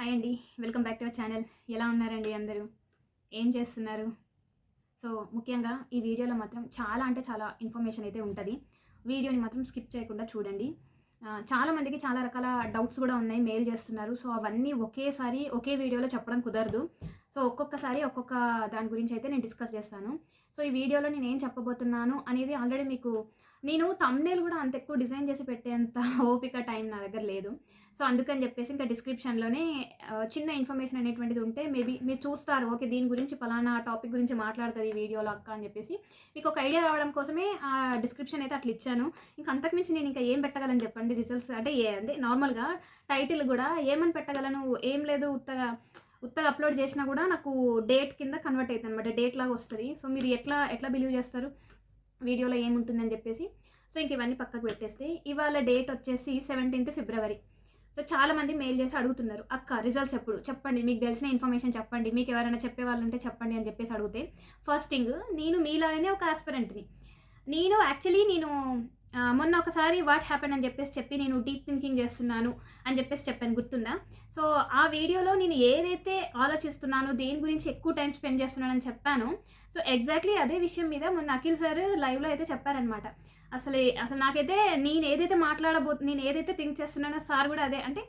Hi అండి. Welcome back to our channel. ఎలా ఉన్నారండి అందరూ? ఏం చేస్తున్నారు? సో, ముఖ్యంగా ఈ వీడియోలో మాత్రం చాలా అంటే చాలా ఇన్ఫర్మేషన్ అయితే ఉంటది. వీడియోని మాత్రం స్కిప్ చేయకుండా చూడండి. చాలా మందికి చాలా రకాల డౌట్స్ గూడా ఉన్నాయి. మెయిల్ చేస్తున్నారు. సో, అవన్నీ ఒకేసారి ఒకే వీడియోలో చెప్పడం కుదరదు. సో, ఒక్కొక్కసారి ఒక్కొక్క దాని గురించి అయితే నేను డిస్కస్ చేస్తాను. సో, ఈ వీడియోలో నేనేం చెప్పబోతున్నాను అనేది ఆల్రెడీ మీకు నేను థంబ్‌నెయిల్ గూడా అంత ఎక్కువ డిజైన్ చేసి పెట్టేంత ఓపిక, టైం నా దగ్గర లేదు. సో, అందుకని జెప్పేసి ఇంకా డిస్క్రిప్షన్‌లోనే చిన్న ఇన్ఫర్మేషన్ అనేటువంటిది ఉంటే మేబీ మీరు చూస్తారు. ఓకే. దీని గురించి పలానా టాపిక్ గురించి మాట్లాడుతది ఈ వీడియోలో అక్క అని జెప్పేసి మీకు ఒక ఐడియా రావడం కోసమే ఆ డిస్క్రిప్షన్ అయితే అట్లా ఇచ్చాను. ఇంకా అంతకుమించి నేను ఇంకా ఏం పెట్టగలను చెప్పండి రిజల్ట్స్ అంటే అంటే నార్మల్‌గా టైటిల్ గూడా ఏమని పెట్టగలను? ఏం లేదు ఉత్తగా అప్‌లోడ్ చేసినా గూడా నాకు డేట్ కింద కన్వర్ట్ అయితదనమాట. డేట్ లాగా వస్తది. సో, మీరు ఎట్లా బిలీవ్ చేస్తారు? వీడియోలో ఏముంటుందని చెప్పేసి. సో, ఇంక ఇవన్నీ పక్కకు పెట్టేస్తే ఇవాళ డేట్ వచ్చేసి 17th ఫిబ్రవరి. సో, చాలామంది మెయిల్ చేసి అడుగుతున్నారు. అక్క రిజల్ట్స్ ఎప్పుడు? చెప్పండి. మీకు తెలిసిన ఇన్ఫర్మేషన్ చెప్పండి. మీకు ఎవరైనా చెప్పేవాళ్ళుంటే చెప్పండి అని చెప్పేసి అడిగితే ఫస్ట్ థింగ్ నేను మీలాగానే ఒక యాస్పిరెంట్‌ని. నేను మొన్న ఒకసారి వాట్ హ్యాపెండ్ అని చెప్పి నేను డీప్ థింకింగ్ చేస్తున్నాను అని చెప్పాను గుర్తుందా? సో, ఆ వీడియోలో నేను ఏదైతే ఆలోచిస్తున్నానో, దేని గురించి ఎక్కువ టైం స్పెండ్ చేస్తున్నానని చెప్పానో, సో, ఎగ్జాక్ట్‌లీ అదే విషయం మీద మొన్న అఖిల్ సార్ లైవ్‌లో అయితే చెప్పారనమాట. అసలు నాకైతే నేను ఏదైతే థింక్ చేస్తున్నానో సార్ కూడా అదే అంటే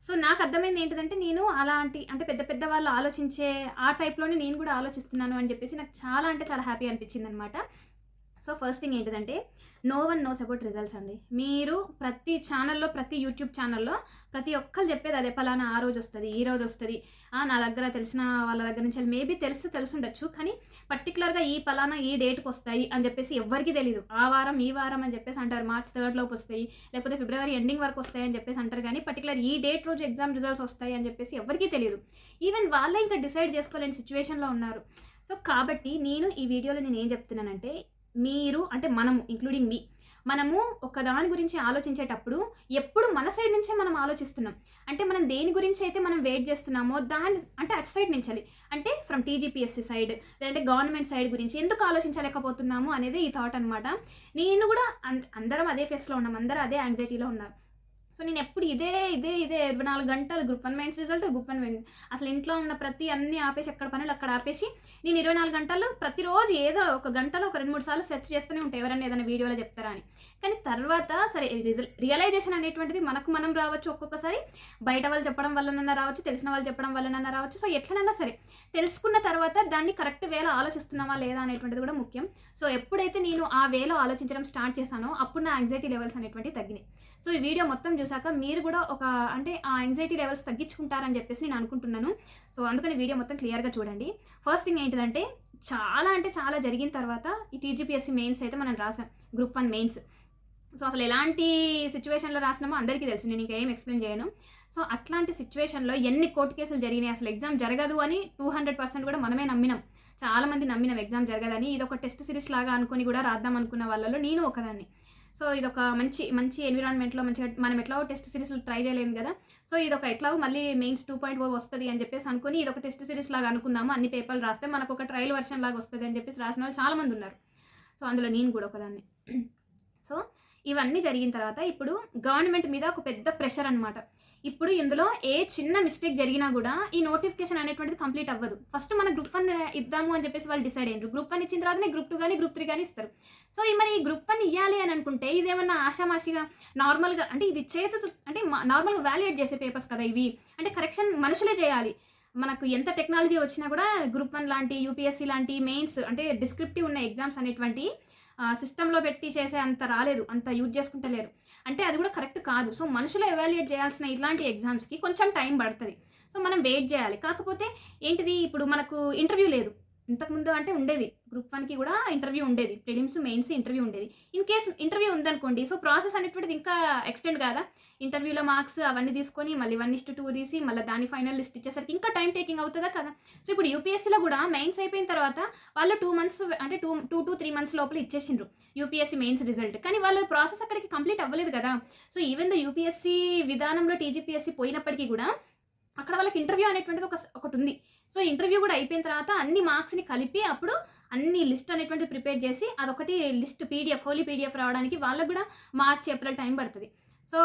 సో, నాకు అర్థమైంది ఏంటిదంటే నేను అలాంటి అంటే పెద్ద పెద్ద వాళ్ళు ఆలోచించే ఆ టైప్‌లోనే నేను కూడా ఆలోచిస్తున్నాను అని చెప్పేసి నాకు చాలా అంటే చాలా హ్యాపీ అనిపించిందనమాట. సో, ఫస్ట్ థింగ్ ఏంటిదంటే no one knows about results అండి. మీరు ప్రతి ఛానల్‌లో, ప్రతి యూట్యూబ్ ఛానల్‌లో ప్రతి ఒక్కళ్ళు చెప్పేది అదే. పలానా ఆ రోజొస్తది, ఈ రోజొస్తది. నా దగ్గర తెలిసిన వాళ్ళ దగ్గర నుంచి మేబీ తెలిసుండొచ్చు. కానీ పర్టిక్యులర్‌గా ఈ పలానా ఈ డేట్‌కొస్తాయి అని చెప్పేసి ఎవ్వరికీ తెలీదు. ఆ వారం, ఈ వారం అని చెప్పేసి అంటారు. మార్చ్ 3 లోపు వస్తాయి. లేకపోతే ఫిబ్రవరి ఎండింగ్ వరకు వస్తాయి అని చెప్పేసి అంటారు. కానీ పర్టిక్యులర్ ఈ డేట్ రోజు ఎగ్జామ్ రిజల్ట్స్ వస్తాయి అని చెప్పేసి ఎవ్వరికీ తెలీదు. ఈవెన్ వాళ్ళే ఇంకా డిసైడ్ చేసుకోలేని సిట్యుయేషన్‌లో ఉన్నారు. సో, కాబట్టి నేను ఈ వీడియోలో నేనేం చెప్తున్నానంటే మీరు అంటే మనము ఇంక్లూడింగ్ మీ మనము ఒక దాని గురించి ఆలోచించేటప్పుడు ఎప్పుడు మన సైడ్ నుంచే మనం ఆలోచిస్తున్నాం. అంటే మనం దేని గురించి అయితే మనం వెయిట్ చేస్తున్నామో అంటే అటు సైడ్ నుంచాలి. అంటే ఫ్రమ్ టీజీపీఎస్సీ సైడ్ లేదంటే గవర్నమెంట్ సైడ్ గురించి ఎందుకు ఆలోచించలేకపోతున్నాము అనేది ఈ థాట్ అనమాట. నేను కూడా అందరం అదే ఫేస్లో ఉన్నాం. అందరూ అదే యాంగ్జైటీలో ఉన్నారు. సో, నేను ఎప్పుడు ఇదే 24 గంటలు group 1 mains result, group 1 mains అసలు ఇంట్లో ఉన్న అన్నీ ఆపేసి ఎక్కడ పనులు అక్కడ ఆపేసి నేను 24 గంటలు ప్రతిరోజు ఏదో ఒక గంటలో ఒక 2, 3 సార్లు సెర్చ్ చేస్తూనే ఉంటాను ఎవరైనా ఏదైనా వీడియోలో చెప్తారా అని. కానీ తర్వాత సరే రియలైజేషన్ అనేటువంటిది మనకు మనం రావచ్చు. ఒక్కొక్కసారి బయట వాళ్ళు చెప్పడం వల్లనన్నా రావచ్చు, తెలిసిన వాళ్ళు చెప్పడం వల్లనన్నా రావచ్చు. సో, ఎట్లనన్నా సరే తెలుసుకున్న తర్వాత దాన్ని కరెక్ట్ వేలో ఆలోచిస్తున్నామా లేదా అనేటువంటిది కూడా ముఖ్యం. సో, ఎప్పుడైతే నేను ఆ వేలో ఆలోచించడం స్టార్ట్ చేశానో అప్పుడు నా యాంగ్జైటీ లెవెల్స్ అనేటువంటివి తగ్గినాయి. సో, ఈ వీడియో మొత్తం చూసాక మీరు కూడా అంటే ఆ యాంగ్జైటీ లెవెల్స్ తగ్గించుకుంటారని చెప్పేసి నేను అనుకుంటున్నాను. సో, అందుకని వీడియో మొత్తం క్లియర్‌గా చూడండి. ఫస్ట్ థింగ్ ఏంటిదంటే చాలా అంటే చాలా జరిగిన తర్వాత ఈ టీజీపీఎస్సీ మెయిన్స్ అయితే మనం రాసాం. Group 1 mains. సో, అసలు ఎలాంటి సిట్యుయేషన్‌లో రాసినామో అందరికీ తెలుసు. నేను ఇంకా ఏం ఎక్స్‌ప్లెయిన్ చేయను. సో, అట్లాంటి సిట్యుయేషన్‌లో ఎన్ని కోర్టు కేసులు జరిగినాయి. అసలు ఎగ్జామ్ జరగదు అని 200% కూడా మనమే నమ్మినాం. చాలామంది నమ్మినాం ఎగ్జామ్ జరగదని. ఇదొక టెస్ట్ సిరీస్ లాగా అనుకుని కూడా రాద్దాం అనుకున్న వాళ్ళలో నేను ఒకదాన్ని. సో, ఇదొక మంచి ఎన్విరాన్మెంట్‌లో మంచిగా మనం ఎట్లాగో టెస్ట్ సిరీస్‌లు ట్రై చేయలేము కదా! సో, ఇదొక ఎట్లాగో మళ్ళీ మెయిన్స్ 2.0 వస్తది అని చెప్పేసి అనుకుని ఇదొక టెస్ట్ సిరీస్ లాగా అనుకుందాము. అన్ని పేపర్లు రాస్తే మనకొక ట్రయల్ వెర్షన్ లాగా వస్తది అని చెప్పేసి రాసిన వాళ్ళు చాలామంది ఉన్నారు. సో, అందులో నేను కూడా ఒకదాన్ని. సో, ఇవన్నీ జరిగిన తర్వాత ఇప్పుడు గవర్నమెంట్ మీద ఒక పెద్ద ప్రెషర్ అనమాట. ఇప్పుడు ఇందులో ఏ చిన్న మిస్టేక్ జరిగినా కూడా ఈ నోటిఫికేషన్ అనేటువంటిది కంప్లీట్ అవ్వదు. ఫస్ట్ మన గ్రూప్ 1 ఇద్దాము అని చెప్పేసి వాళ్ళు డిసైడ్ అయ్యారు. గ్రూప్ 1 ఇచ్చిన తర్వాతనే గ్రూప్ 2 గాని, గ్రూప్ 3 గాని ఇస్తారు. సో, మరి ఈ గ్రూప్ 1 ఇయ్యాలి అని అనుకుంటే ఇదేమన్నా ఆషామాషిగా నార్మల్‌గా అంటే ఇది అంటే నార్మల్‌గా వాలిడేట్ చేసే పేపర్స్ కదా ఇవి. అంటే కరెక్షన్ మనుషులే చేయాలి. మనకు ఎంత టెక్నాలజీ వచ్చినా కూడా గ్రూప్ 1 లాంటి, యూపీఎస్సీ లాంటి మెయిన్స్ అంటే డిస్క్రిప్టివ్ ఉన్న ఎగ్జామ్స్ అనేటువంటివి సిస్టమ్‌లో పెట్టి చేసే అంత రాలేదు. అంత యూజ్ చేసుకుంటలేరు. అంటే అది కూడా కరెక్ట్ కాదు. సో, మనుషులు ఎవాల్యుయేట్ చేయాల్సిన ఇలాంటి ఎగ్జామ్స్‌కి కొంచెం టైం పడతది. సో, మనం వెయిట్ చేయాలి. కాకపోతే ఏంటిది ఇప్పుడు మనకు ఇంటర్వ్యూ లేదు. ఇంతకుముందు అంటే ఉండేది. గ్రూప్ 1కి కూడా ఇంటర్వ్యూ ఉండేది. ప్రిలిమ్స్, మెయిన్స్ ఇంటర్వ్యూ ఉండేది. ఇన్ కేస్ ఇంటర్వ్యూ ఉందనుకోండి. సో, ప్రాసెస్ అనేటువంటిది ఇంకా ఎక్స్‌టెండ్ కాదా? ఇంటర్వ్యూలో మార్క్స్ అవన్నీ తీసుకొని మళ్ళీ 1:2 తీసి మళ్ళీ దాని ఫైనల్ లిస్ట్ ఇచ్చేసరికి ఇంకా టైం టేకింగ్ అవుతదా కదా! సో, ఇప్పుడు యూపీఎస్సీలో కూడా మెయిన్స్ అయిపోయిన తర్వాత వాళ్ళు 2 మంత్స్ అంటే 2-3 మంత్స్ లోపల ఇచ్చేసిండ్రు యూపీఎస్సీ మెయిన్స్ రిజల్ట్. కానీ వాళ్ళ ప్రాసెస్ అక్కడికి కంప్లీట్ అవ్వలేదు కదా! సో, ఈవెన్ దో యూపీఎస్సీ విధానంలో టీజీపీఎస్సీ పోయినప్పటికీ కూడా అక్కడ వాళ్ళకి ఇంటర్వ్యూ అనేటువంటిది ఒకటుంది. సో, ఇంటర్వ్యూ కూడా అయిపోయిన తర్వాత అన్ని మార్క్స్‌ని కలిపి అప్పుడు అన్ని లిస్ట్ అనేటువంటిది ప్రిపేర్ చేసి అదొకటి లిస్ట్ పీడీఎఫ్ హోలీ పీడీఎఫ్ రావడానికి వాళ్ళకి కూడా మార్చ్, ఏప్రిల్ టైం పడతది. సో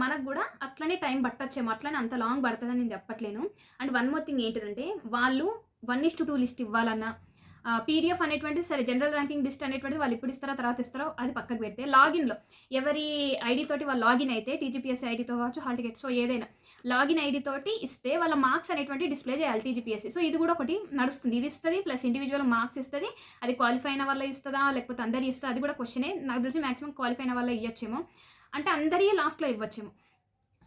మనకు కూడా అట్లనే టైం పట్టొచ్చేమో, అట్లనే అంత లాంగ్ పడుతుందని నేను చెప్పట్లేను. అండ్ వన్ మోర్ థింగ్ ఏంటిదంటే, వాళ్ళు 1:2 లిస్ట్ ఇవ్వాలన్నా పీడిఎఫ్ అనేటువంటిది సరే, జనరల్ ర్యాంకింగ్ లిస్ట్ అనేటువంటిది వాళ్ళు ఇప్పుడు ఇస్తారో తర్వాత ఇస్తారో అది పక్కకు పెడితే, లాగిన్లో ఎవరి ఐడి తోటి వాళ్ళు లాగిన్ అయితే, టీజీపీఎస్సీ ఐడితో కావచ్చు, హాల్ టికెట్, సో ఏదైనా లాగిన్ ఐడి తోటి ఇస్తే వాళ్ళ మార్క్స్ అనేటువంటి డిస్ప్లే చేయాలి టీజీపీఎస్సీ. సో ఇది కూడా ఒకటి నడుస్తుంది. ఇది ఇస్తుంది ప్లస్ ఇండివిజువల్ మార్క్స్ ఇస్తుంది. అది క్వాలిఫై అయిన వల్ల ఇస్తుందా లేకపోతే అందరి ఇస్తుందా, అది కూడా క్వశ్చనే. నాకు తెలిసి మాక్సిమం క్వాలిఫై అయిన వల్ల ఇవ్వచ్చేమో, అంటే అందరి లాస్ట్లో ఇవ్వచ్చేమో.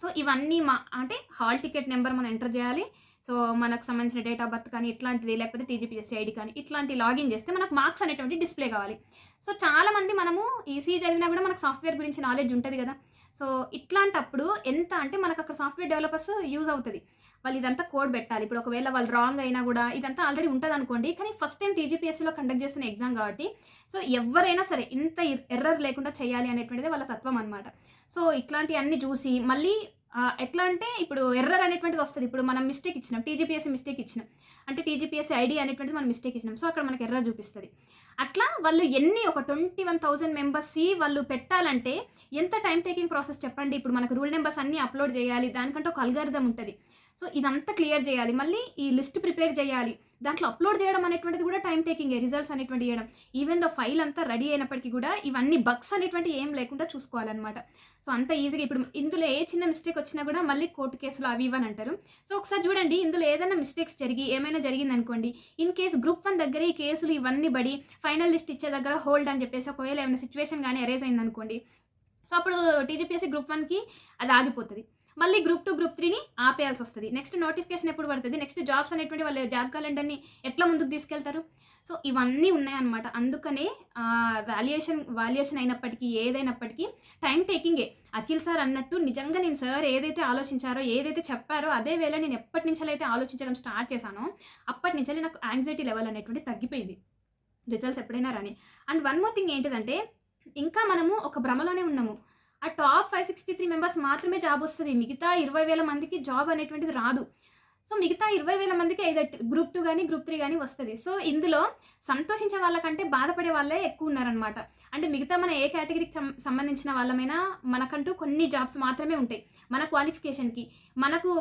సో ఇవన్నీ అంటే హాల్ టికెట్ నెంబర్ మనం ఎంటర్ చేయాలి. సో మనకు సంబంధించిన డేట్ ఆఫ్ బర్త్ కానీ ఇట్లాంటిది, లేకపోతే టీజీపీఎస్సీ ఐడి కానీ ఇట్లాంటి లాగిన్ చేస్తే మనకు మార్క్స్ అనేటువంటి డిస్ప్లే కావాలి. సో చాలామంది మనము ఈసీ చదివినా కూడా మనకు సాఫ్ట్వేర్ గురించి నాలెడ్జ్ ఉంటుంది కదా. సో ఇట్లాంటప్పుడు ఎంత అంటే మనకు అక్కడ సాఫ్ట్వేర్ డెవలపర్స్ యూజ్ అవుతుంది. వాళ్ళు ఇదంతా కోడ్ పెట్టాలి. ఇప్పుడు ఒకవేళ వాళ్ళు రాంగ్ అయినా కూడా ఇదంతా ఆల్రెడీ ఉంటుంది అనుకోండి, కానీ ఫస్ట్ టైం టీజీపీఎస్సీలో కండక్ట్ చేస్తున్న ఎగ్జామ్ కాబట్టి సో ఎవరైనా సరే ఇంత ఎర్రర్ లేకుండా చేయాలి అనేటువంటిది వాళ్ళ తత్వం అనమాట. సో ఇట్లాంటివన్నీ చూసి మళ్ళీ ఎట్లా అంటే ఇప్పుడు ఎర్రర్ అనేటువంటిది వస్తుంది. ఇప్పుడు మనం మిస్టేక్ ఇచ్చినాం, టీజీపీఎస్సీ మిస్టేక్ ఇచ్చినాం అంటే టీజీపీఎస్సీ ఐడి అనేటువంటిది మనం మిస్టేక్ ఇచ్చినాం, సో అక్కడ మనకి ఎర్రర్ చూపిస్తుంది. అట్లా వాళ్ళు ఒక 21,000 మెంబర్స్కి వాళ్ళు పెట్టాలంటే ఎంత టైం టేకింగ్ ప్రాసెస్ చెప్పండి. ఇప్పుడు మనకు రూల్ నెంబర్స్ అన్నీ అప్లోడ్ చేయాలి, దానికంటే ఒక అల్గారిథం ఉంటుంది. సో ఇదంతా క్లియర్ చేయాలి, మళ్ళీ ఈ లిస్ట్ ప్రిపేర్ చేయాలి, దాంట్లో అప్లోడ్ చేయడం అనేటువంటిది కూడా టైం టేకింగ్, రిజల్ట్స్ అనేటువంటి చేయడం. ఈవెన్ దో ఫైల్ అంతా రెడీ అయినప్పటికీ కూడా ఇవన్నీ బగ్స్ అనేటువంటి ఏం లేకుండా చూసుకోవాలన్నమాట. సో అంత ఈజీగా ఇప్పుడు ఇందులో ఏ చిన్న మిస్టేక్ వచ్చినా కూడా మళ్ళీ కోర్టు కేసులు అవి ఇవని అంటారు. సో ఒకసారి చూడండి, ఇందులో ఏదైనా మిస్టేక్స్ జరిగి ఏమైనా జరిగింది అనుకోండి, ఇన్ కేసు గ్రూప్ 1 దగ్గర ఈ కేసులు ఇవన్నీ పడి ఫైనల్ లిస్ట్ ఇచ్చే దగ్గర హోల్డ్ అని చెప్పేసి ఒకవేళ ఏమైనా సిచ్యువేషన్ కానీ అరేజ్ అయింది అనుకోండి, సో అప్పుడు టీజీపీఎస్సీ గ్రూప్ 1కి అది ఆగిపోతుంది. మళ్ళీ గ్రూప్ 2 గ్రూప్ 3ని ఆపేయాల్సి వస్తుంది. నెక్స్ట్ నోటిఫికేషన్ ఎప్పుడు పడుతుంది, నెక్స్ట్ జాబ్స్ అనేటువంటి వాళ్ళు జాబ్ క్యాలెండర్ని ఎట్లా ముందుకు తీసుకెళ్తారు. సో ఇవన్నీ ఉన్నాయన్నమాట. అందుకనే వాల్యుయేషన్ అయినప్పటికీ ఏదైనప్పటికీ టైం టేకింగే. అఖిల్ సార్ అన్నట్టు నిజంగా నేను సార్ ఏదైతే ఆలోచించారో, ఏదైతే చెప్పారో అదే వేళ నేను ఎప్పటి నుంచి అయితే ఆలోచించడం స్టార్ట్ చేశానో అప్పటి నుంచి నాకు యాంగ్జైటీ లెవెల్ అనేటువంటి తగ్గిపోయింది, రిజల్ట్స్ ఎప్పుడైనా రాని. అండ్ వన్ మోర్ థింగ్ ఏంటిదంటే, ఇంకా మనము ఒక భ్రమలోనే ఉన్నాము. ఆ టాప్ 563 మెంబర్స్ మాత్రమే జాబ్ వస్తుంది, మిగతా 20,000 మందికి జాబ్ అనేటువంటిది రాదు. సో మిగతా 20,000 మందికి either గ్రూప్ 2 కానీ గ్రూప్ 3 కానీ వస్తుంది. సో ఇందులో సంతోషించే వాళ్ళకంటే బాధపడే వాళ్ళే ఎక్కువ ఉన్నారనమాట. అంటే మిగతా మన ఏ కేటగిరీకి సంబంధించిన వాళ్ళమైనా మనకంటూ కొన్ని జాబ్స్ మాత్రమే ఉంటాయి. మన క్వాలిఫికేషన్కి,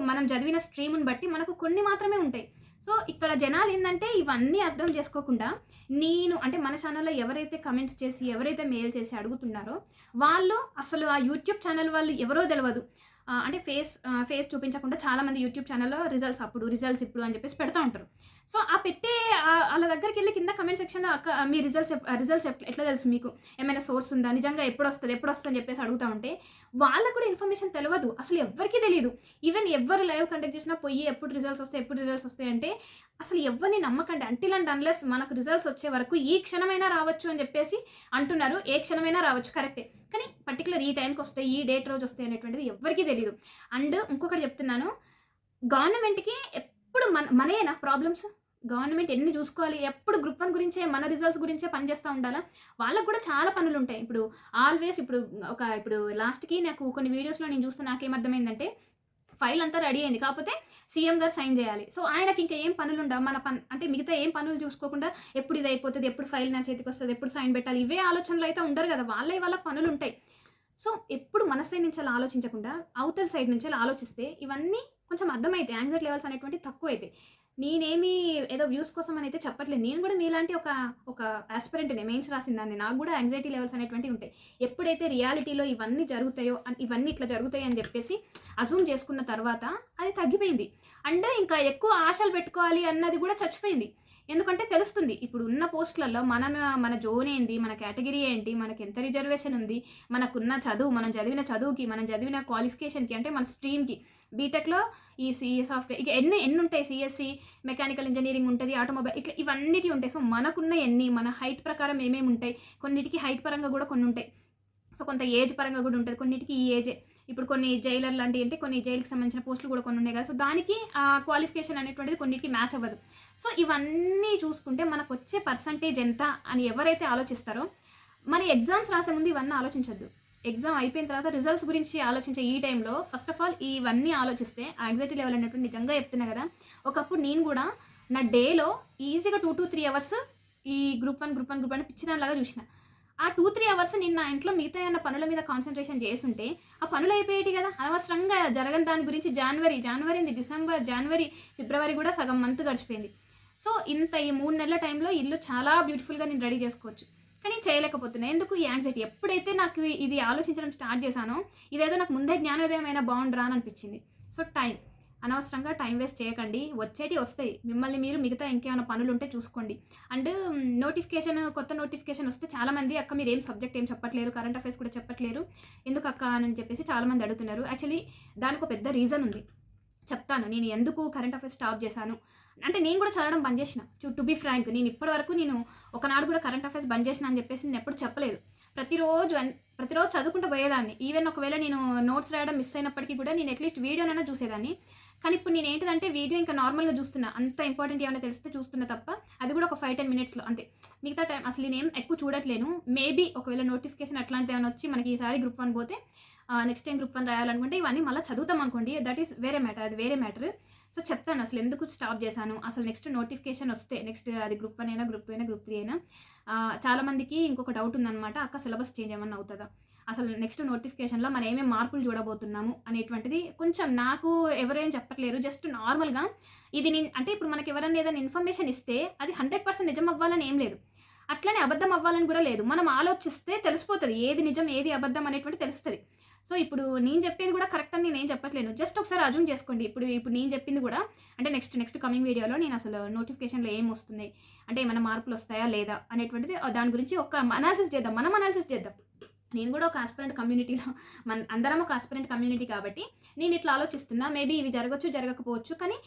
మనం చదివిన స్ట్రీమ్ని బట్టి మనకు కొన్ని మాత్రమే ఉంటాయి. సో ఇక్కడ జనాలు ఏంటంటే ఇవన్నీ అర్థం చేసుకోకుండా, నేను అంటే మన ఛానల్లో ఎవరైతే కమెంట్స్ చేసి ఎవరైతే మెయిల్ చేసి అడుగుతున్నారో వాళ్ళు అసలు ఆ యూట్యూబ్ ఛానల్ వాళ్ళు ఎవరో తెలియదు. అంటే ఫేస్ చూపించకుండా చాలామంది యూట్యూబ్ ఛానల్లో రిజల్ట్స్ ఇప్పుడు అని చెప్పేసి పెడతా ఉంటారు. సో ఆ పెట్టే వాళ్ళ దగ్గరికి వెళ్ళి కింద కమెంట్ సెక్షన్లో మీ రిజల్ట్స్ ఎట్లా తెలుసు, మీకు ఏమైనా సోర్స్ ఉందా, నిజంగా ఎప్పుడు వస్తుంది అని చెప్పేసి అడుగుతూ ఉంటే వాళ్ళకు కూడా ఇన్ఫర్మేషన్ తెలియదు, అసలు ఎవరికి తెలియదు. ఈవెన్ ఎవరు లైవ్ కండక్ట్ చేసినా పోయి ఎప్పుడు రిజల్ట్స్ వస్తాయి అంటే అసలు ఎవరిని నమ్మకండి. అంటిల్ అండ్ అన్లెస్ మనకు రిజల్ట్స్ వచ్చే వరకు ఈ క్షణమైనా రావచ్చు అని చెప్పేసి అంటున్నారు. ఏ క్షణమైనా రావచ్చు కరెక్టే, కానీ పర్టికులర్ ఈ టైంకి వస్తాయి, ఈ డేట్ రోజు వస్తాయి అనేటువంటిది ఎవరికీ తెలియదు. అండ్ ఇంకొకటి చెప్తున్నాను, గవర్నమెంట్కి ఎప్పుడు మనయేనా ప్రాబ్లమ్స్, గవర్నమెంట్ ఎన్ని చూసుకోవాలి, ఎప్పుడు గ్రూప్ 1 గురించే మన రిజల్ట్స్ గురించే పనిచేస్తూ ఉండాలా. వాళ్ళకు కూడా చాలా పనులు ఉంటాయి. ఇప్పుడు ఆల్వేస్ ఇప్పుడు లాస్ట్కి నాకు కొన్ని వీడియోస్లో నేను చూస్తే నాకేమర్థమైందంటే, ఫైల్ అంతా రెడీ అయింది, కాకపోతే సీఎం గారు సైన్ చేయాలి. సో ఆయనకి ఇంకా ఏం పనులు ఉండవు, అంటే మిగతా ఏం పనులు చూసుకోకుండా ఎప్పుడు ఇది అయిపోతుంది, ఎప్పుడు ఫైల్ నా చేతికి వస్తుంది, ఎప్పుడు సైన్ పెట్టాలి, ఇవే ఆలోచనలు అయితే ఉండరు కదా, వాళ్ళకి పనులు ఉంటాయి. సో ఎప్పుడు మన సైడ్ నుంచి అలా ఆలోచించకుండా అవతల సైడ్ నుంచి అలా ఆలోచిస్తే ఇవన్నీ కొంచెం అర్థమైతే యాంగ్జైటీ లెవెల్స్ అనేటువంటి తక్కువ అయితే. నేనేమి ఏదో వ్యూస్ కోసం అని అయితే చెప్పట్లేదు, నేను కూడా మీలాంటి ఒక ఆస్పిరెంట్ని, మెయిన్స్ రాసిందాన్ని, నాకు కూడా యాంగ్జైటీ లెవెల్స్ అనేటువంటివి ఉంటాయి. ఎప్పుడైతే రియాలిటీలో ఇవన్నీ జరుగుతాయో, ఇవన్నీ ఇట్లా జరుగుతాయి అని చెప్పేసి అజూమ్ చేసుకున్న తర్వాత అది తగ్గిపోయింది. అండ్ ఇంకా ఎక్కువ ఆశలు పెట్టుకోవాలి అన్నది కూడా చచ్చిపోయింది. ఎందుకంటే తెలుస్తుంది ఇప్పుడు ఉన్న పోస్టులలో మన జోన్ ఏంది, మన కేటగిరీ ఏంటి, మనకి ఎంత రిజర్వేషన్ ఉంది, మనకున్న చదువు, మనం చదివిన చదువుకి, మనం చదివిన క్వాలిఫికేషన్కి, అంటే మన స్ట్రీమ్కి, బీటెక్లో ఈ సిఏ సాఫ్ట్వేర్ ఇక ఎన్ని ఉంటాయి, సిఎస్సి, మెకానికల్ ఇంజనీరింగ్ ఉంటుంది, ఆటోమొబైల్, ఇట్లా ఇవన్నిటి ఉంటాయి. సో మనకున్న మన హైట్ ప్రకారం ఏమేమి ఉంటాయి, కొన్నిటికి హైట్ పరంగా కూడా కొన్ని ఉంటాయి, సో కొంత ఏజ్ పరంగా కూడా ఉంటుంది, కొన్నిటికి ఈ ఏజే. ఇప్పుడు కొన్ని జైలర్ లాంటివి అంటే కొన్ని జైలుకి సంబంధించిన పోస్టులు కూడా కొన్ని ఉన్నాయి కదా, సో దానికి ఆ క్వాలిఫికేషన్ అనేటువంటిది కొన్నిటికి మ్యాచ్ అవ్వదు. సో ఇవన్నీ చూసుకుంటే మనకు వచ్చే పర్సంటేజ్ ఎంత అని ఎవరైతే ఆలోచిస్తారో, మన ఎగ్జామ్స్ రాసే ముందు ఇవన్నీ ఆలోచించద్దు. ఎగ్జామ్ అయిపోయిన తర్వాత రిజల్ట్స్ గురించి ఆలోచించే ఈ టైంలో ఫస్ట్ ఆఫ్ ఆల్ ఇవన్నీ ఆలోచిస్తే యాంగ్జైటీ లెవెల్ అనేటువంటి నిజంగా చెప్తున్నా కదా, ఒకప్పుడు నేను కూడా నా డేలో ఈజీగా 2 to 3 అవర్స్ ఈ గ్రూప్ 1 పిచ్చి దానిలాగా చూసిన. ఆ 2-3 అవర్స్ నేను నా ఇంట్లో మిగతా ఏమన్నా పనుల మీద కాన్సన్ట్రేషన్ చేసుంటే ఆ పనులు అయిపోయేటి కదా. అనవసరంగా జరగని దాని గురించి జనవరి ఏంది, డిసెంబర్, జనవరి, ఫిబ్రవరి కూడా సగం మంత్ గడిచిపోయింది. సో ఇంత ఈ 3 నెలల టైంలో ఇల్లు చాలా బ్యూటిఫుల్గా నేను రెడీ చేసుకోవచ్చు, కానీ చేయలేకపోతున్నాను. ఎందుకు? ఈ యాంగ్జైటీ. ఎప్పుడైతే నాకు ఇది ఆలోచించడం స్టార్ట్ చేశానో, ఇదేదో నాకు ముందే జ్ఞానోదయం అయినా బాగుండ్రా అని అనిపించింది. సో అనవసరంగా టైం వేస్ట్ చేయకండి. వచ్చేటి వస్తాయి. మిమ్మల్ని మీరు మిగతా ఇంకేమైనా పనులు ఉంటే చూసుకోండి. అండ్ కొత్త నోటిఫికేషన్ వస్తే చాలామంది, అక్క మీరు సబ్జెక్ట్ ఏం చెప్పట్లేరు, కరెంట్ అఫైర్స్ కూడా చెప్పట్లేరు ఎందుకు అక్క అని చెప్పేసి చాలామంది అడుగుతున్నారు. యాక్చువల్లీ దానికి ఒక పెద్ద రీజన్ ఉంది, చెప్తాను. నేను ఎందుకు కరెంట్ అఫైర్స్ స్టాప్ చేశాను అంటే, నేను కూడా చదవడం బంద్ చేసిన. టు బీ ఫ్రాంక్, నేను ఇప్పటివరకు ఒకనాడు కూడా కరెంట్ అఫైర్స్ బంద్ చేసిన అని చెప్పేసి నేను ఎప్పుడు చెప్పలేదు. ప్రతిరోజు చదువుకుంటూ పోయేదాన్ని. ఈవెన్ ఒకవేళ నేను నోట్స్ రాయడం మిస్ అయినప్పటికీ కూడా నేను అట్లీస్ట్ వీడియోనైనా చూసేదాన్ని. కానీ ఇప్పుడు నేను ఏంటంటే వీడియో ఇంకా నార్మల్గా చూస్తున్నా, అంత ఇంపార్టెంట్ ఏమైనా తెలిస్తే చూస్తున్నా తప్ప, అది కూడా ఒక 5-10 మినిట్స్లో అంతే. మిగతా టైం అసలు నేనేం ఎక్కువ చూడట్లేను. మేబీ ఒకవేళ నోటిఫికేషన్ అట్లాంటివి ఏమైనా వచ్చి మనకి ఈసారి గ్రూప్ 1 పోతే నెక్స్ట్ టైం గ్రూప్ 1 రాయాలనుకుంటే ఇవన్నీ మళ్ళీ చదువుతాం అనుకోండి, దట్ ఈస్ వేరే మ్యాటర్, అది వేరే మ్యాటర్. సో చెప్తాను అసలు ఎందుకు స్టాప్ చేశాను. అసలు నెక్స్ట్ నోటిఫికేషన్ వస్తే, నెక్స్ట్ అది గ్రూప్ 1 అయినా, గ్రూప్ 2 అయినా, గ్రూప్ 3 అయినా, చాలామందికి ఇంకొక డౌట్ ఉందన్నమాట, అక్క సిలబస్ చేంజ్ ఏమన్నా అవుతుందా, అసలు నెక్స్ట్ నోటిఫికేషన్లో మనం ఏమేమి మార్పులు చూడబోతున్నాము అనేటువంటిది కొంచెం నాకు ఎవరేం చెప్పట్లేరు. జస్ట్ నార్మల్గా ఇది అంటే ఇప్పుడు మనకి ఎవరైనా ఏదైనా ఇన్ఫర్మేషన్ ఇస్తే అది 100% నిజం అవ్వాలని ఏం లేదు, అట్లనే అబద్ధం అవ్వాలని కూడా లేదు. మనం ఆలోచిస్తే తెలిసిపోతుంది ఏది నిజం ఏది అబద్ధం అనేటువంటి తెలుస్తుంది. సో ఇప్పుడు నేను చెప్పేది కూడా కరెక్ట్ అని నేనేం చెప్పట్లేను, జస్ట్ ఒకసారి అజ్యూమ్ చేసుకోండి. ఇప్పుడు నేను చెప్పింది కూడా అంటే నెక్స్ట్ కమింగ్ వీడియోలో నేను అసలు నోటిఫికేషన్లో ఏం వస్తున్నాయి, అంటే ఏమైనా మార్పులు వస్తాయా లేదా అనేటువంటిది దాని గురించి ఒక అనాలిసిస్ చేద్దాం, మనం అనాలిసిస్ చేద్దాం. నేను కూడా ఒక ఆస్పిరెంట్ కమ్యూనిటీలో, అందరం ఒక ఆస్పిరెంట్ కమ్యూనిటీ కాబట్టి నేను ఇట్లా ఆలోచిస్తున్నా. మేబీ ఇవి జరగచ్చు, జరగకపోవచ్చు, కానీ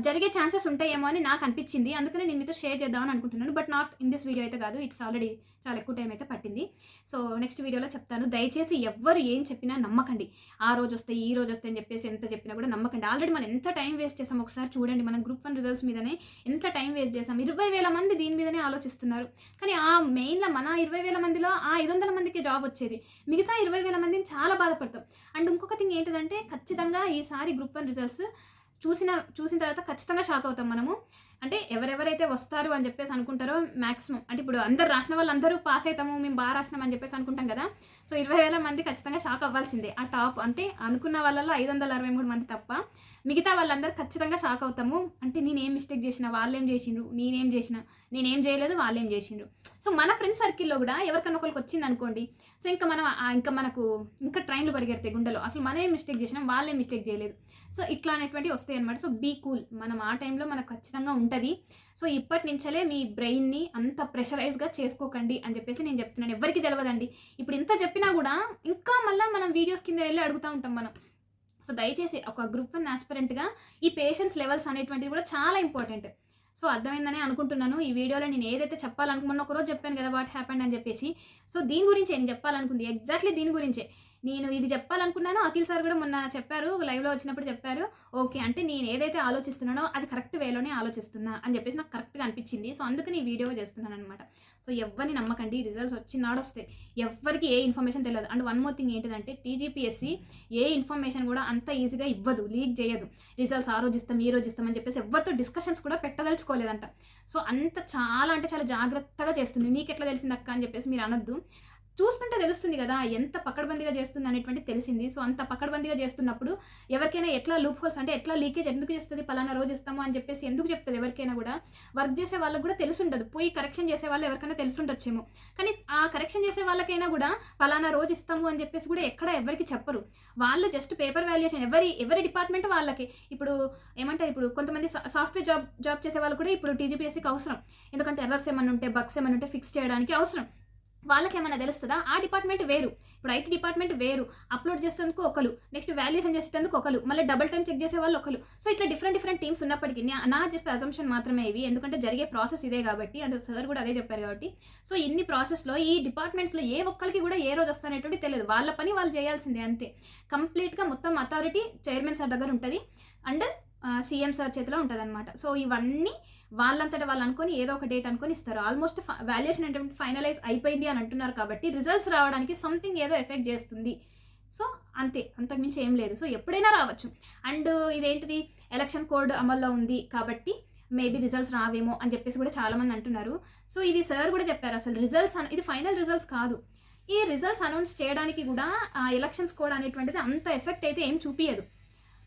జరిగే ఛాన్సెస్ ఉంటాయేమో అని నాకు అనిపించింది. అందుకని నేను మీతో షేర్ చేద్దామని అనుకుంటున్నాను. But not in this video అయితే కాదు, ఇట్స్ ఆల్రెడీ చాలా ఎక్కువ టైం అయితే పట్టింది. సో నెక్స్ట్ వీడియోలో చెప్తాను. దయచేసి ఎవ్వరు ఏం చెప్పినా నమ్మకండి. ఆ రోజు వస్తాయి, ఈ రోజు వస్తాయి అని చెప్పేసి ఎంత చెప్పినా కూడా నమ్మకండి. ఆల్రెడీ మనం ఎంత టైం వేస్ట్ చేసాం ఒకసారి చూడండి. మనం గ్రూప్ 1 రిజల్ట్స్ మీదనే ఎంత టైం వేస్ట్ చేసాం. 20,000 మంది దీని మీదనే ఆలోచిస్తున్నారు. కానీ ఆ మెయిన్లో మన 20,000 మందిలో ఆ 500 మందికి జాబ్ వచ్చేది, మిగతా 20,000 మందిని చాలా బాధపడతాం. అండ్ ఇంకొక థింగ్ ఏంటంటే, ఖచ్చితంగా ఈసారి గ్రూప్ 1 రిజల్ట్స్ చూసిన తర్వాత ఖచ్చితంగా షాక్ అవుతాం మనము. అంటే ఎవరెవరైతే వస్తారు అని చెప్పేసి అనుకుంటారో మ్యాక్సిమం, అంటే ఇప్పుడు అందరు రాసిన వాళ్ళందరూ పాస్ అవుతాము, మేము బాగా రాసినాం అని చెప్పేసి అనుకుంటాం కదా. సో 20,000 మంది ఖచ్చితంగా షాక్ అవ్వాల్సిందే. ఆ టాప్ అంటే అనుకున్న వాళ్ళలో 563 మంది తప్ప మిగతా వాళ్ళందరూ ఖచ్చితంగా షాక్ అవుతాము. అంటే నేనేం మిస్టేక్ చేసిన, వాళ్ళేం చేసిండ్రు, నేనేం చేయలేదు, వాళ్ళేం చేసిండ్రు. సో మన ఫ్రెండ్స్ సర్కిల్లో కూడా ఎవరికన్నా ఒకరికి వచ్చింది అనుకోండి, సో మనకు ఇంకా ట్రైన్లు పరిగెడతాయి గుండెలో, అసలు మనం ఏం మిస్టేక్ చేసినాం, వాళ్ళేం మిస్టేక్ చేయలేదు. సో ఇట్లా అనేటువంటివి వస్తాయి అనమాట. సో బీ కూల్, మనం ఆ టైంలో మనకు ఖచ్చితంగా ఉంటుంది. సో ఇప్పటి నుంచే మీ బ్రెయిన్ని అంత ప్రెషరైజ్గా చేసుకోకండి అని చెప్పేసి నేను చెప్తున్నాను. ఎవరికి తెలియదండి. ఇప్పుడు ఇంత చెప్పినా కూడా ఇంకా మళ్ళీ మనం వీడియోస్ కింద వెళ్ళి అడుగుతూ ఉంటాం మనం. సో దయచేసి ఒక గ్రూప్ 1 ఆస్పిరెంట్గా ఈ పేషెన్స్ లెవెల్స్ అనేటువంటిది కూడా చాలా ఇంపార్టెంట్. సో అర్థమైందని అనుకుంటున్నాను. ఈ వీడియోలో నేను ఏదైతే చెప్పాలనుకున్నా, ఒకరోజు చెప్పాను కదా వాట్ హ్యాపెండ్ అని చెప్పేసి. సో దీని గురించే నేను చెప్పాలనుకుంది, ఎగ్జాక్ట్లీ దీని గురించే నేను ఇది చెప్పాలనుకున్నాను. అఖిల్ సార్ కూడా మొన్న చెప్పారు, లైవ్లో వచ్చినప్పుడు చెప్పారు. ఓకే, అంటే నేను ఏదైతే ఆలోచిస్తున్నానో అది కరెక్ట్ వేలోనే ఆలోచిస్తున్నా అని చెప్పేసి నాకు కరెక్ట్గా అనిపించింది. సో అందుకని ఈ వీడియో చేస్తున్నాను అనమాట. సో ఎవరిని నమ్మకండి, రిజల్ట్స్ వచ్చినాడు వస్తాయి, ఎవరికి ఏ ఇన్ఫర్మేషన్ తెలియదు. అండ్ వన్ మోర్ థింగ్ ఏంటంటే, టీజీపీఎస్సీ ఏ ఇన్ఫర్మేషన్ కూడా అంత ఈజీగా ఇవ్వదు, లీక్ చేయదు. రిజల్ట్స్ ఆ రోజు ఇస్తాం, ఈ రోజు ఇస్తామని చెప్పేసి ఎవరితో డిస్కషన్స్ కూడా పెట్టదలుచుకోలేదంట. సో అంత చాలా అంటే చాలా జాగ్రత్తగా చేస్తుంది. నీకు ఎట్లా తెలిసింది అక్క అని చెప్పేసి మీరు అనొద్దు. చూస్తుంటే తెలుస్తుంది కదా ఎంత పకడ్బందీగా చేస్తుంది అనేటువంటి తెలిసింది. సో అంత పకడ్బందీగా చేస్తున్నప్పుడు ఎవరికైనా ఎట్లా లూప్ హోల్స్, అంటే ఎట్లా లీకేజ్ ఎందుకు చేస్తుంది, పలానా రోజు ఇస్తాము అని చెప్పేసి ఎందుకు చెప్తుంది. ఎవరికైనా కూడా వర్క్ చేసే వాళ్ళకు కూడా తెలుసుండదు, పోయి కరెక్షన్ చేసే వాళ్ళు ఎవరికైనా తెలుసుండొచ్చేమో. కానీ ఆ కరెక్షన్ చేసే వాళ్ళకైనా కూడా పలానా రోజు ఇస్తాము అని చెప్పేసి కూడా ఎక్కడ ఎవరికి చెప్పరు. వాళ్ళు జస్ట్ పేపర్ వాల్యుయేషన్, ఎవరి డిపార్ట్మెంట్ వాళ్ళకి. ఇప్పుడు ఏమంటారు, ఇప్పుడు కొంతమంది సాఫ్ట్వేర్ జాబ్ చేసే వాళ్ళు కూడా ఇప్పుడు టీజీపీఎస్సీకి అవసరం. ఎందుకంటే ఎర్రర్స్ ఏమైనా ఉంటే, బగ్స్ ఏమైనా ఉంటే ఫిక్స్ చేయడానికి అవసరం. వాళ్ళకి ఏమైనా తెలుస్తుందా? ఆ డిపార్ట్మెంట్ వేరు, ఇప్పుడు ఐటీ డిపార్ట్మెంట్ వేరు. అప్లోడ్ చేసేందుకు ఒకరు, నెక్స్ట్ వాల్యుయేషన్ చేసేందుకు ఒకరు, మళ్ళీ డబుల్ టైం చెక్ చేసే వాళ్ళు ఒకరు. సో ఇట్లా డిఫరెంట్ టీమ్స్ ఉన్నప్పటికీ నా జస్ట్ అజంప్షన్ మాత్రమే ఇవి, ఎందుకంటే జరిగే ప్రాసెస్ ఇదే కాబట్టి, అండ్ సార్ కూడా అదే చెప్పారు కాబట్టి. సో ఇన్ని ప్రాసెస్లో ఈ డిపార్ట్మెంట్స్లో ఏ ఒక్కరికి కూడా ఏ రోజు వస్తానేటువంటి తెలియదు. వాళ్ళ పని వాళ్ళు చేయాల్సిందే అంతే. కంప్లీట్గా మొత్తం అథారిటీ చైర్మన్ సార్ దగ్గర ఉంటుంది అండ్ సీఎం సార్ చేతిలో ఉంటుంది అనమాట. సో ఇవన్నీ వాళ్ళంతటా వాళ్ళు అనుకొని ఏదో ఒక డేట్ అనుకొని ఇస్తారు. ఆల్మోస్ట్ వాల్యుయేషన్ అంటే ఫైనలైజ్ అయిపోయింది అని అంటున్నారు కాబట్టి రిజల్ట్స్ రావడానికి సంథింగ్ ఏదో ఎఫెక్ట్ చేస్తుంది. సో అంతే, అంతకుమించి ఏం లేదు. సో ఎప్పుడైనా రావచ్చు. అండ్ ఇదేంటిది, ఎలక్షన్ కోడ్ అమల్లో ఉంది కాబట్టి మేబీ రిజల్ట్స్ రావేమో అని చెప్పేసి కూడా చాలామంది అంటున్నారు. సో ఇది సార్ కూడా చెప్పారు, అసలు ఇది ఫైనల్ రిజల్ట్స్ కాదు. ఈ రిజల్ట్స్ అనౌన్స్ చేయడానికి కూడా ఎలక్షన్స్ కోడ్ అనేటువంటిది అంత ఎఫెక్ట్ అయితే ఏం చూపియదు.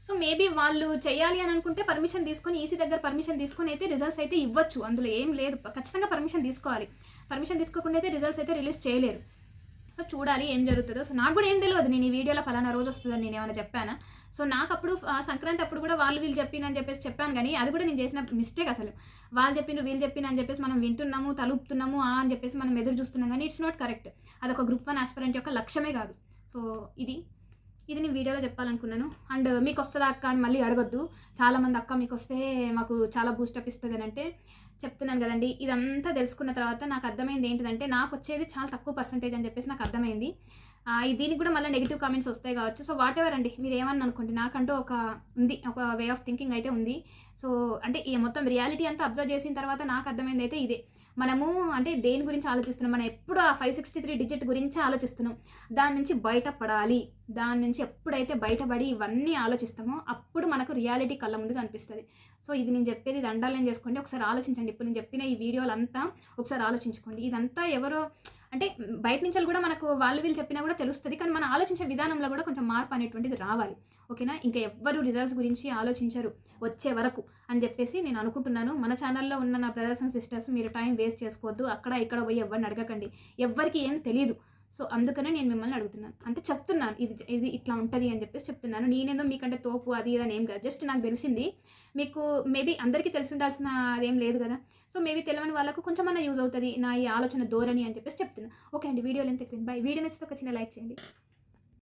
సో మేబీ వాళ్ళు చేయాలి అని అనుకుంటే పర్మిషన్ తీసుకొని ఈసీ దగ్గర పర్మిషన్ తీసుకొని అయితే రిజల్ట్స్ అయితే ఇవ్వచ్చు, అందులో ఏం లేదు. ఖచ్చితంగా పర్మిషన్ తీసుకోవాలి. పర్మిషన్ తీసుకోకుండా అయితే రిజల్ట్స్ అయితే రిలీజ్ చేయలేరు. సో చూడాలి ఏం జరుగుతుందో. సో నాకు కూడా ఏం తెలియదు నేను ఈ వీడియోలో ఫలానా రోజు వస్తుందని నేను ఏమైనా చెప్పానా. సో నాకు అప్పుడు సంక్రాంతి అప్పుడు కూడా వీళ్ళు చెప్పినని చెప్పేసి చెప్పాను, కానీ అది కూడా నేను చేసిన మిస్టేక్. అసలు వాళ్ళు చెప్పిండ్రు వీళ్ళు చెప్పిన అని చెప్పేసి మనం వింటున్నాము, తలుపుతున్నాము అని చెప్పేసి మనం ఎదురు చూస్తున్నాం, కానీ ఇట్స్ నాట్ కరెక్ట్. అదొక గ్రూప్ 1 ఆస్పిరెంట్ యొక్క లక్ష్యమే కాదు. సో ఇది నేను వీడియోలో చెప్పాలనుకున్నాను. అండ్ మీకు వస్తుందా అక్క అని మళ్ళీ అడగొద్దు. చాలామంది అక్క మీకు వస్తే మాకు చాలా బూస్టప్ ఇస్తుంది అని అంటే చెప్తున్నాను కదండి. ఇదంతా తెలుసుకున్న తర్వాత నాకు అర్థమైంది ఏంటిదంటే, నాకు వచ్చేది చాలా తక్కువ పర్సెంటేజ్ అని చెప్పేసి నాకు అర్థమైంది. దీనికి కూడా మళ్ళీ నెగిటివ్ కామెంట్స్ వస్తాయి కావచ్చు. సో వాట్ ఎవర్ అండి, మీరు ఏమన్నా అనుకోండి, నాకంటూ ఒక వే ఆఫ్ థింకింగ్ అయితే ఉంది. సో అంటే ఈ మొత్తం రియాలిటీ అంతా అబ్జర్వ్ చేసిన తర్వాత నాకు అర్థమైంది అయితే ఇదే. మనము అంటే దేని గురించి ఆలోచిస్తున్నాం, మనం ఎప్పుడు ఆ 563 డిజిట్ గురించి ఆలోచిస్తున్నాం. దాని నుంచి బయటపడాలి. దాని నుంచి ఎప్పుడైతే బయటపడి ఇవన్నీ ఆలోచిస్తామో అప్పుడు మనకు రియాలిటీ కళ్ళ ముందుగా అనిపిస్తుంది. సో ఇది నేను చెప్పేది, ఇది అండర్లైన్ చేసుకోండి, ఒకసారి ఆలోచించండి. ఇప్పుడు నేను చెప్పిన ఈ వీడియోలంతా ఒకసారి ఆలోచించుకోండి. ఇదంతా ఎవరో అంటే బయట నుంచి కూడా మనకు వీళ్ళు చెప్పినా కూడా తెలుస్తుంది, కానీ మనం ఆలోచించే విధానంలో కూడా కొంచెం మార్పు అనేటువంటిది రావాలి. ఓకేనా? ఇంకా ఎవ్వరు రిజల్ట్స్ గురించి ఆలోచించరు వచ్చే వరకు అని చెప్పేసి నేను అనుకుంటున్నాను. మన ఛానల్లో ఉన్న నా బ్రదర్స్ అండ్ సిస్టర్స్, మీరు టైం వేస్ట్ చేసుకోవద్దు. అక్కడ ఇక్కడ పోయి ఎవరిని అడగకండి, ఎవ్వరికి ఏం తెలియదు. సో అందుకనే నేను మిమ్మల్ని అడుగుతున్నాను, అంటే చెప్తున్నాను ఇది ఇట్లా ఉంటుంది అని చెప్పేసి చెప్తున్నాను. నేనేదో మీకంటే తోపు అది ఇదని ఏం కాదు, జస్ట్ నాకు తెలిసింది. మీకు మేబీ అందరికీ తెలిసి ఉండాల్సిన అదేం లేదు కదా. సో మేబీ తెలియని వాళ్ళకు కొంచెమన్నా యూజ్ అవుతుంది నా ఈ ఆలోచన ధోరణి అని చెప్పేసి చెప్తున్నా. ఓకే అండి, వీడియో లెంత్ ఎక్కువ. బై. వీడియో నచ్చితే ఒక చిన్న లైక్ చేయండి.